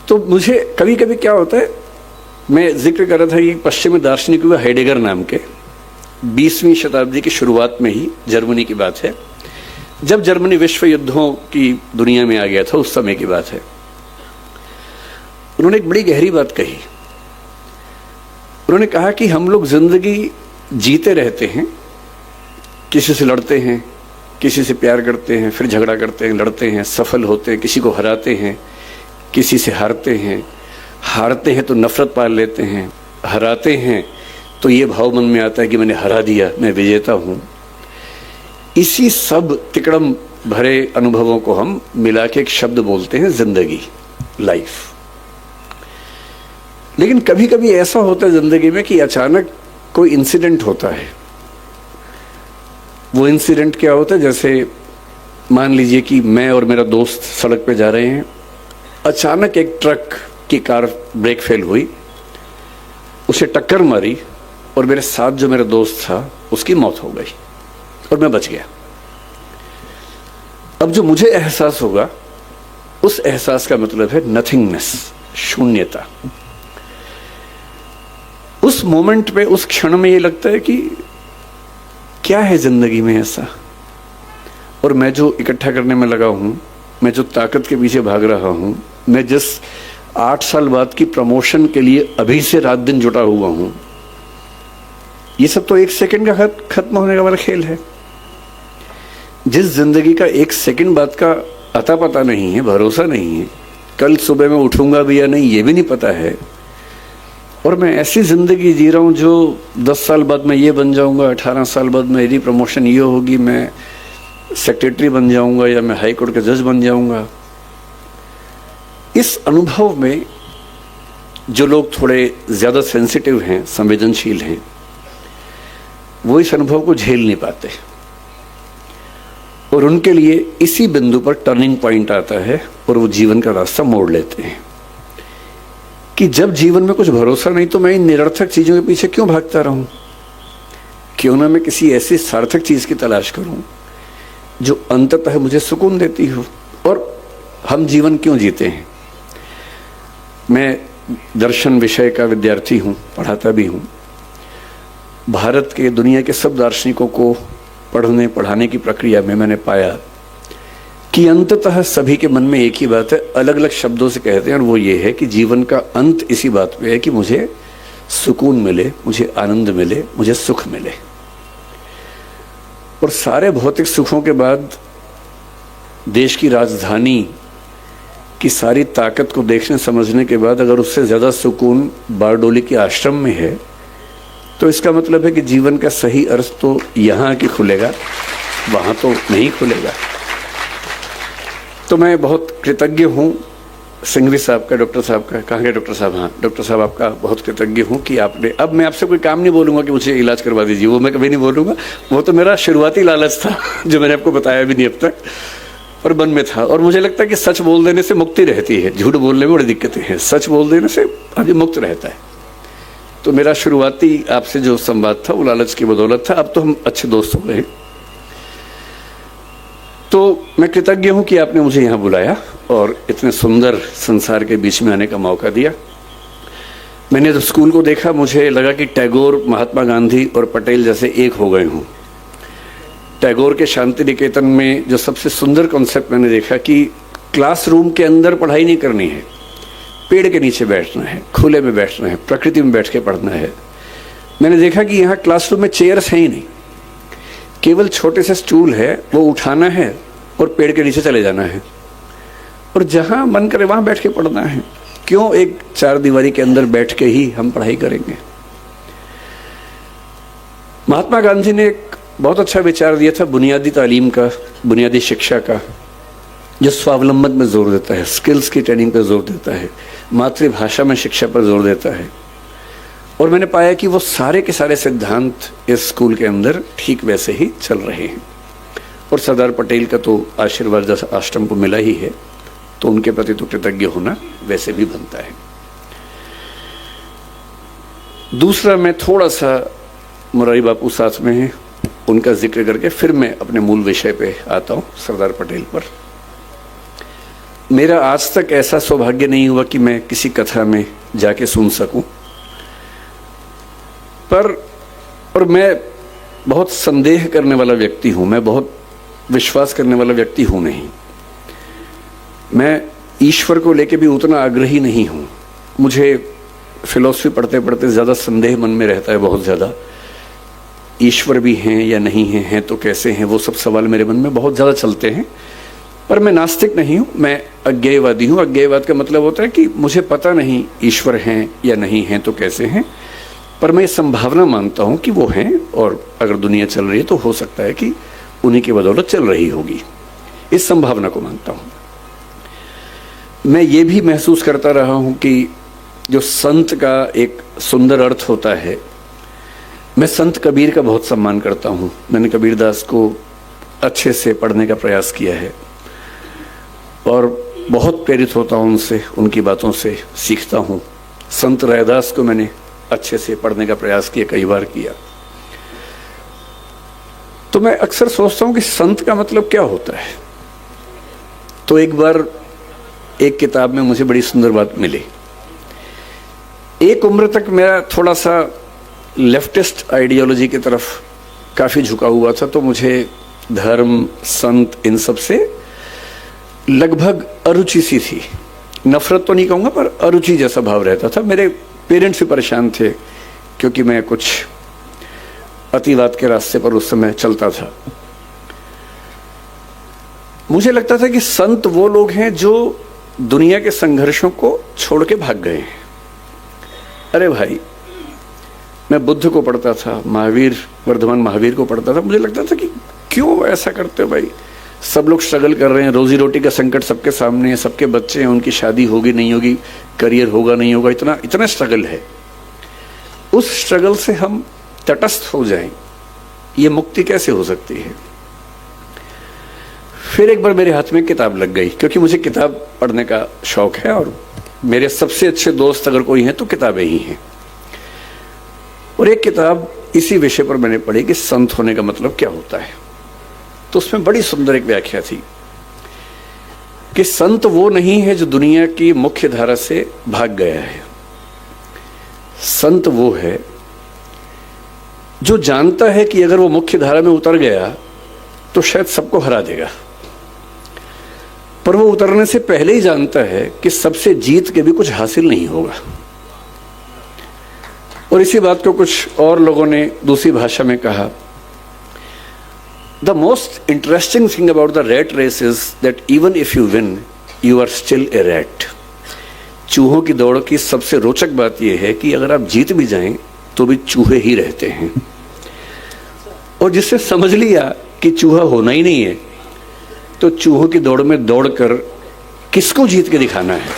तो मुझे कभी कभी क्या होता है, मैं जिक्र कर रहा था कि पश्चिमी दार्शनिक हुआ हेडेगर नाम के, 20वीं शताब्दी की शुरुआत में ही जर्मनी की बात है, जब जर्मनी विश्व युद्धों की दुनिया में आ गया था, उस समय की बात है। उन्होंने एक बड़ी गहरी बात कही। उन्होंने कहा कि हम लोग जिंदगी जीते रहते हैं, किसी से लड़ते हैं, किसी से प्यार करते हैं, फिर झगड़ा करते हैं, लड़ते हैं, सफल होते हैं, किसी को हराते हैं, किसी से हारते हैं तो नफरत पाल लेते हैं, हराते हैं तो ये भाव मन में आता है कि मैंने हरा दिया, मैं विजेता हूं। इसी सब तिकड़म भरे अनुभवों को हम मिला के एक शब्द बोलते हैं जिंदगी, लाइफ। लेकिन कभी कभी ऐसा होता है जिंदगी में कि अचानक कोई इंसिडेंट होता है। वो इंसिडेंट क्या होता है, जैसे मान लीजिए कि मैं और मेरा दोस्त सड़क पे जा रहे हैं, अचानक एक ट्रक की कार ब्रेक फेल हुई, उसे टक्कर मारी और मेरे साथ जो मेरा दोस्त था उसकी मौत हो गई और मैं बच गया। अब जो मुझे एहसास होगा, उस एहसास का मतलब है नथिंगनेस, शून्यता। उस मोमेंट पे, उस क्षण में ये लगता है कि क्या है जिंदगी में ऐसा, और मैं जो इकट्ठा करने में लगा हूं, मैं जो ताकत के पीछे भाग रहा हूं, मैं जिस 8 साल बाद की प्रमोशन के लिए अभी से रात दिन जुटा हुआ हूं, ये सब तो 1 सेकंड का खत्म होने का वाला खेल है। जिस जिंदगी का 1 सेकंड बाद का अता पता नहीं है, भरोसा नहीं है, कल सुबह मैं उठूंगा भी या नहीं ये भी नहीं पता है, और मैं ऐसी जिंदगी जी रहा हूं जो 10 साल बाद मैं ये बन जाऊंगा, 18 साल बाद मेरी प्रमोशन ये होगी, मैं सेक्रेटरी बन जाऊंगा या मैं हाई कोर्ट का जज बन जाऊंगा। इस अनुभव में जो लोग थोड़े ज्यादा सेंसिटिव हैं, संवेदनशील हैं, वो इस अनुभव को झेल नहीं पाते, और उनके लिए इसी बिंदु पर टर्निंग पॉइंट आता है और वो जीवन का रास्ता मोड़ लेते हैं कि जब जीवन में कुछ भरोसा नहीं तो मैं इन निरर्थक चीजों के पीछे क्यों भागता रहूं, क्यों ना मैं किसी ऐसी सार्थक चीज की तलाश करूं जो अंततः मुझे सुकून देती हो। और हम जीवन क्यों जीते हैं? मैं दर्शन विषय का विद्यार्थी हूं, पढ़ाता भी हूं। भारत के, दुनिया के सब दार्शनिकों को पढ़ाने की प्रक्रिया में मैंने पाया कि अंततः सभी के मन में एक ही बात है, अलग अलग शब्दों से कहते हैं, और वो ये है कि जीवन का अंत इसी बात पे है कि मुझे सुकून मिले, मुझे आनंद मिले, मुझे सुख मिले। और सारे भौतिक सुखों के बाद देश की राजधानी की सारी ताकत को देखने समझने के बाद अगर उससे ज्यादा सुकून बारडोली के आश्रम में है, तो इसका मतलब है कि जीवन का सही अर्थ तो यहाँ आके खुलेगा, वहां तो नहीं खुलेगा। तो मैं बहुत कृतज्ञ हूँ सिंघवी साहब का, डॉक्टर साहब का, कहाँ गए डॉक्टर साहब? हाँ, डॉक्टर साहब आपका बहुत कृतज्ञ हूँ कि आपने, अब मैं आपसे कोई काम नहीं बोलूँगा कि मुझे इलाज करवा दीजिए, वो मैं कभी नहीं बोलूँगा। वो तो मेरा शुरुआती लालच था जो मैंने आपको बताया भी नहीं अब तक, और मन में था। और मुझे लगता है कि सच बोल देने से मुक्ति रहती है, झूठ बोलने में बड़ी दिक्कतें हैं, सच बोल देने से आदमी मुक्त रहता है। तो मेरा शुरुआती आपसे जो संवाद था वो लालच की बदौलत था, अब तो हम अच्छे दोस्त हो गए। तो मैं कृतज्ञ हूं कि आपने मुझे यहाँ बुलाया और इतने सुंदर संसार के बीच में आने का मौका दिया। मैंने जब स्कूल को देखा, मुझे लगा कि टैगोर, महात्मा गांधी और पटेल जैसे एक हो गए हों। टैगोर के शांति निकेतन में जो सबसे सुंदर कॉन्सेप्ट मैंने देखा कि क्लासरूम के अंदर पढ़ाई नहीं करनी है, पेड़ के नीचे बैठना है, खुले में बैठना है, प्रकृति में बैठ के पढ़ना है। मैंने देखा कि यहाँ क्लासरूम में चेयर्स हैं ही नहीं, केवल छोटे से स्टूल है, वो उठाना है और पेड़ के नीचे चले जाना है, और जहां मन करे वहां बैठ के पढ़ना है। क्यों एक 4 दीवारी के अंदर बैठ के ही हम पढ़ाई करेंगे? महात्मा गांधी ने एक बहुत अच्छा विचार दिया था बुनियादी तालीम का, बुनियादी शिक्षा का, जो स्वावलंबन में जोर देता है, स्किल्स की ट्रेनिंग पर जोर देता है, मातृभाषा में शिक्षा पर जोर देता है। और मैंने पाया कि वो सारे के सारे सिद्धांत इस स्कूल के अंदर ठीक वैसे ही चल रहे हैं। और सरदार पटेल का तो आशीर्वाद जैसा आश्रम को मिला ही है, तो उनके प्रति तो कृतज्ञ होना वैसे भी बनता है। दूसरा, मैं थोड़ा सा मुरारी बापू साथ में हैं, उनका जिक्र करके फिर मैं अपने मूल विषय पे आता हूँ, सरदार पटेल पर। मेरा आज तक ऐसा सौभाग्य नहीं हुआ कि मैं किसी कथा में जाके सुन सकूं, और मैं बहुत संदेह करने वाला व्यक्ति हूं, मैं बहुत विश्वास करने वाला व्यक्ति हूं नहीं। मैं ईश्वर को लेके भी उतना आग्रही नहीं हूं। मुझे फिलॉसफी पढ़ते पढ़ते ज़्यादा संदेह मन में रहता है, बहुत ज़्यादा। ईश्वर भी हैं या नहीं हैं तो कैसे हैं, वो सब सवाल मेरे मन में बहुत ज़्यादा चलते हैं। पर मैं नास्तिक नहीं हूँ, मैं अज्ञेयवादी हूँ। अज्ञेयवाद का मतलब होता है कि मुझे पता नहीं ईश्वर हैं या नहीं हैं तो कैसे हैं, पर मैं संभावना मानता हूँ कि वो हैं, और अगर दुनिया चल रही है तो हो सकता है कि उन्हीं की बदौलत चल रही होगी। इस संभावना को मानता हूँ। मैं ये भी महसूस करता रहा हूँ कि जो संत का एक सुंदर अर्थ होता है, मैं संत कबीर का बहुत सम्मान करता हूँ। मैंने कबीरदास को अच्छे से पढ़ने का प्रयास किया है और बहुत प्रेरित होता हूँ उनसे, उनकी बातों से सीखता हूँ। संत रैदास को मैंने अच्छे से पढ़ने का प्रयास किया, कई बार किया। तो मैं अक्सर सोचता हूँ कि संत का मतलब क्या होता है। तो एक बार एक किताब में मुझे बड़ी सुंदर बात मिली। एक उम्र तक मेरा थोड़ा सा लेफ्टिस्ट आइडियोलॉजी की तरफ काफ़ी झुका हुआ था, तो मुझे धर्म, संत, इन सब से लगभग अरुचि सी थी। नफरत तो नहीं कहूँगा, पर अरुचि जैसा भाव रहता था। मेरे पेरेंट्स भी परेशान थे क्योंकि मैं कुछ अतिवाद के रास्ते पर उस समय चलता था। मुझे लगता था कि संत वो लोग हैं जो दुनिया के संघर्षों को छोड़ के भाग गए हैं। अरे भाई, मैं बुद्ध को पढ़ता था, महावीर, वर्धमान महावीर को पढ़ता था। मुझे लगता था कि क्यों ऐसा करते हो भाई, सब लोग स्ट्रगल कर रहे हैं, रोजी रोटी का संकट सबके सामने है, सबके बच्चे हैं, उनकी शादी होगी नहीं होगी, करियर होगा नहीं होगा, इतना इतना स्ट्रगल है। उस स्ट्रगल से हम तटस्थ हो जाएं, ये मुक्ति कैसे हो सकती है। फिर एक बार मेरे हाथ में किताब लग गई, क्योंकि मुझे किताब पढ़ने का शौक है और मेरे सबसे अच्छे दोस्त अगर कोई हैं तो किताबें ही हैं। और एक किताब इसी विषय पर मैंने पढ़ी कि संत होने का मतलब क्या होता है। तो उसमें बड़ी सुंदर एक व्याख्या थी कि संत वो नहीं है जो दुनिया की मुख्य धारा से भाग गया है। संत वो है जो जानता है कि अगर वो मुख्य धारा में उतर गया तो शायद सबको हरा देगा, पर वो उतरने से पहले ही जानता है कि सबसे जीत के भी कुछ हासिल नहीं होगा। और इसी बात को कुछ और लोगों ने दूसरी भाषा में कहा, The most interesting thing about the rat race is that even if you win, you are still a rat. चूहों की दौड़ की सबसे रोचक बात यह है कि अगर आप जीत भी जाएं तो भी चूहे ही रहते हैं। और जिससे समझ लिया कि चूहा होना ही नहीं है, तो चूहों की दौड़ में दौड़कर किसको जीत के दिखाना है।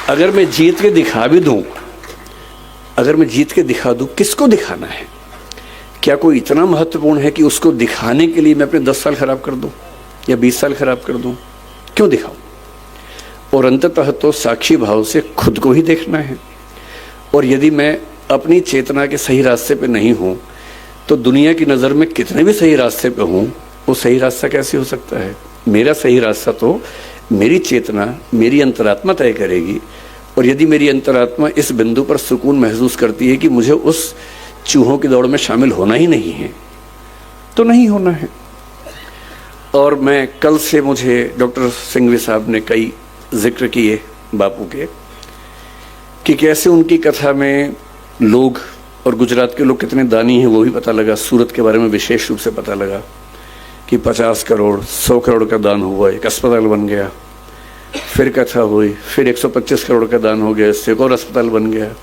अगर मैं जीत के दिखा भी दूं, अगर मैं जीत के दिखा दूं, किसको दिखाना है। क्या कोई इतना महत्वपूर्ण है कि उसको दिखाने के लिए मैं अपने 10 साल खराब कर दूं या 20 साल खराब कर दूं? क्यों दिखाऊं? और अंततः तो साक्षी भाव से खुद को ही देखना है। और यदि मैं अपनी चेतना के सही रास्ते पे नहीं हूं, तो दुनिया की नज़र में कितने भी सही रास्ते पे हूं, वो सही रास्ता कैसे हो सकता है। मेरा सही रास्ता तो मेरी चेतना, मेरी अंतरात्मा तय करेगी। और यदि मेरी अंतरात्मा इस बिंदु पर सुकून महसूस करती है कि मुझे उस चूहों की दौड़ में शामिल होना ही नहीं है, तो नहीं होना है। और मैं कल से, मुझे डॉक्टर सिंघवी साहब ने कई जिक्र किए बापू के, कि कैसे उनकी कथा में लोग, और गुजरात के लोग कितने दानी हैं वो भी पता लगा। सूरत के बारे में विशेष रूप से पता लगा कि 50 करोड़ 100 करोड़ का दान हुआ, एक अस्पताल बन गया। फिर कथा हुई, फिर 125 करोड़ का दान हो गया, इससे एक और अस्पताल बन गया।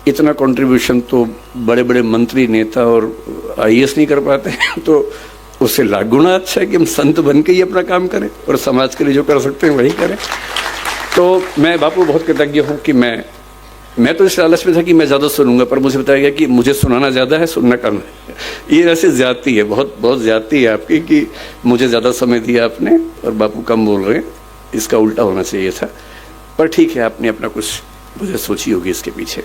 इतना कंट्रीब्यूशन तो बड़े बड़े मंत्री, नेता और IAS नहीं कर पाते हैं, तो उससे लाख गुना अच्छा है कि हम संत बन के ही अपना काम करें और समाज के लिए जो कर सकते हैं वही करें। तो मैं बापू बहुत कृतज्ञ हूँ कि मैं तो इस लालच में था कि मैं ज़्यादा सुनूंगा, पर मुझे बताया गया कि मुझे सुनाना ज़्यादा है, सुनना कम है। ये वैसे ज्यादती है, बहुत बहुत ज्यादती है आपकी कि मुझे ज़्यादा समय दिया आपने और बापू कम बोल रहे हैं। इसका उल्टा होना चाहिए था, पर ठीक है, आपने अपना कुछ मुझे सोची होगी इसके पीछे।